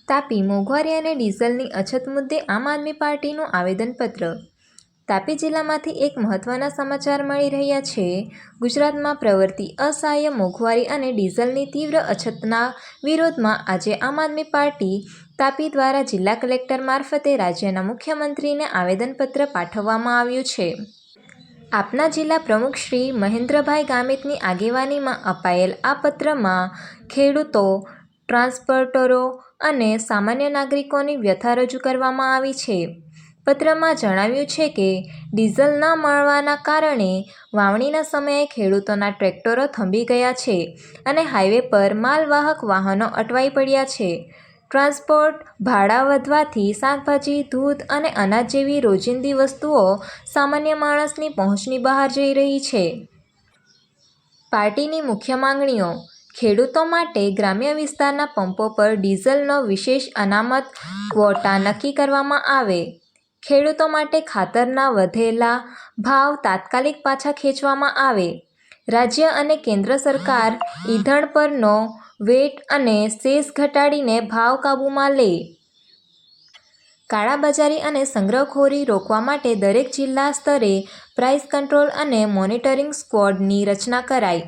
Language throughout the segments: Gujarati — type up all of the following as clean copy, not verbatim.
તાપી મોંઘવારી અને ડીઝલની અછત મુદ્દે આમ આદમી પાર્ટીનું આવેદનપત્ર. તાપી જિલ્લામાંથી એક મહત્વના સમાચાર મળી રહ્યા છે. ગુજરાતમાં પ્રવર્તી અસહ્ય મોંઘવારી અને ડીઝલની તીવ્ર અછતના વિરોધમાં આજે આમ આદમી પાર્ટી તાપી દ્વારા જિલ્લા કલેક્ટર મારફતે રાજ્યના મુખ્યમંત્રીને આવેદનપત્ર પાઠવવામાં આવ્યું છે. આપના જિલ્લા પ્રમુખ શ્રી મહેન્દ્રભાઈ ગામિતની આગેવાનીમાં અપાયેલ આ પત્રમાં ખેડૂતો, ટ્રાન્સપોર્ટરો અને સામાન્ય નાગરિકોની વ્યથા રજૂ કરવામાં આવી છે. પત્રમાં જણાવ્યું છે કે ડીઝલ ન મળવાના કારણે વાવણીના સમયે ખેડૂતોના ટ્રેક્ટરો થંભી ગયા છે અને હાઈવે પર માલવાહક વાહનો અટવાઈ પડ્યા છે. ટ્રાન્સપોર્ટ ભાડા વધવાથી શાકભાજી, દૂધ અને અનાજ જેવી રોજિંદી વસ્તુઓ સામાન્ય માણસની પહોંચની બહાર જઈ રહી છે. પાર્ટીની મુખ્ય માંગણીઓ: ખેડૂતો માટે ગ્રામ્ય વિસ્તારના પંપો પર ડીઝલનો વિશેષ અનામત ક્વોટા નક્કી કરવામાં આવે. ખેડૂતો માટે ખાતરના વધેલા ભાવ તાત્કાલિક પાછા ખેંચવામાં આવે. રાજ્ય અને કેન્દ્ર સરકાર ઈંધણ પરનો વેટ અને સેસ ઘટાડીને ભાવ કાબૂમાં લે. કાળાબજારી અને સંગ્રહખોરી રોકવા માટે દરેક જિલ્લા સ્તરે પ્રાઇસ કંટ્રોલ અને મોનિટરિંગ સ્ક્વોડની રચના કરાય.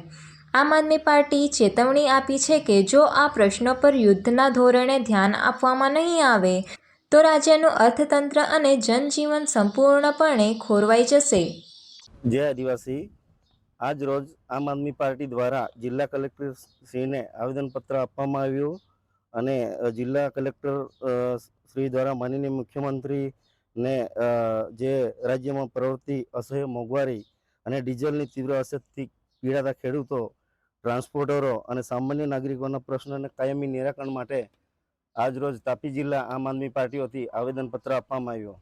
આમ આદમી પાર્ટી ચેતવણી આપી છે કે જો આ પ્રશ્નો પર યુદ્ધના ધોરણે ધ્યાન આપવામાં નહીં આવે તો રાજ્યનું અર્થતંત્ર અને જનજીવન સંપૂર્ણપણે ખોરવાઈ જશે. જય આદિવાસી. આજ રોજ આમ આદમી પાર્ટી દ્વારા જિલ્લા કલેક્ટર શ્રીને આવેદનપત્ર આપવામાં આવ્યું અને જિલ્લા કલેક્ટર શ્રી દ્વારા માનનીય મુખ્યમંત્રીને જે રાજ્યમાં પ્રવર્તી અસહ્ય મોંઘવારી અને ડીઝલની તીવ્ર અછતથી પીડાતા ખેડૂતો, ટ્રાન્સપોર્ટરો અને સામાન્ય નાગરિકોના પ્રશ્નોને કાયમી નિરાકરણ માટે આજરોજ તાપી જિલ્લા આમ આદમી પાર્ટી વતી આવેદનપત્ર આપવામાં આવ્યું.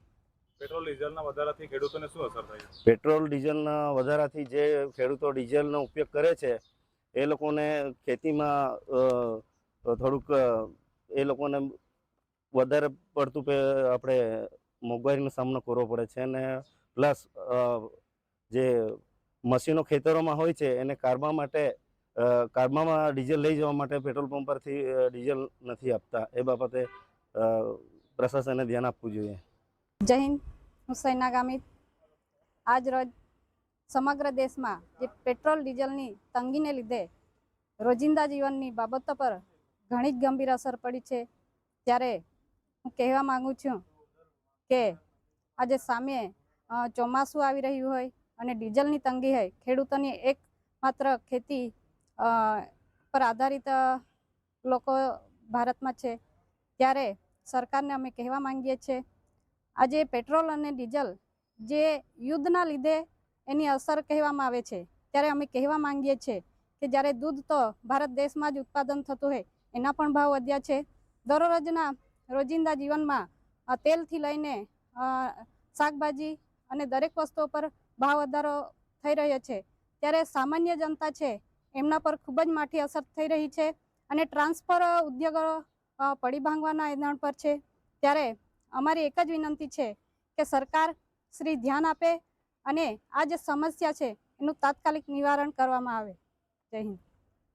પેટ્રોલ ડીઝલના વધારાથી ખેડૂતોને શું અસર થઈ? પેટ્રોલ ડીઝલના વધારાથી જે ખેડૂતો ડીઝલનો ઉપયોગ કરે છે એ લોકોને ખેતીમાં થોડુંક એ લોકોને વધારે પડતું આપણે મોંઘવારીનો સામનો કરવો પડે છે અને પ્લસ જે મશીનો ખેતરોમાં હોય છે એને કારબામાં ડીઝલ લઈ જવા માટે પેટ્રોલ પંપ પરથી ડીઝલ નથી આપતા. એ બાબતે પ્રશાસને ધ્યાન આપવું જોઈએ. જય હિન્દ. હું સૈના ગામિત. આજ રોજ સમગ્ર દેશમાં જે પેટ્રોલ ડીઝલની તંગીને લીધે રોજિંદા જીવનની બાબતો પર ઘણી જ ગંભીર અસર પડી છે. ત્યારે હું કહેવા માગું છું કે આજે સામે ચોમાસું આવી રહ્યું હોય અને ડીઝલની તંગી હોય, ખેડૂતોની એકમાત્ર ખેતી પર આધારિત લોકો ભારતમાં છે, ત્યારે સરકારને અમે કહેવા માંગીએ છીએ આજે પેટ્રોલ અને ડીઝલ જે યુદ્ધના લીધે એની અસર કહેવામાં આવે છે, ત્યારે અમે કહેવા માંગીએ છીએ કે જ્યારે દૂધ તો ભારત દેશમાં જ ઉત્પાદન થતું હોય એના પણ ભાવ વધ્યા છે. દરરોજના રોજિંદા જીવનમાં તેલથી લઈને શાકભાજી અને દરેક વસ્તુઓ પર ભાવ વધારો થઈ રહ્યો છે. ત્યારે સામાન્ય જનતા છે એમના પર ખૂબ જ માઠી અસર થઈ રહી છે અને ટ્રાન્સફર ઉદ્યોગો પડી ભાંગવાના એંધાણ પર છે. ત્યારે અમારી એક જ વિનંતી છે કે સરકાર શ્રી ધ્યાન આપે અને આ જે સમસ્યા છે એનું તાત્કાલિક નિવારણ કરવામાં આવે. જય હિન્દ.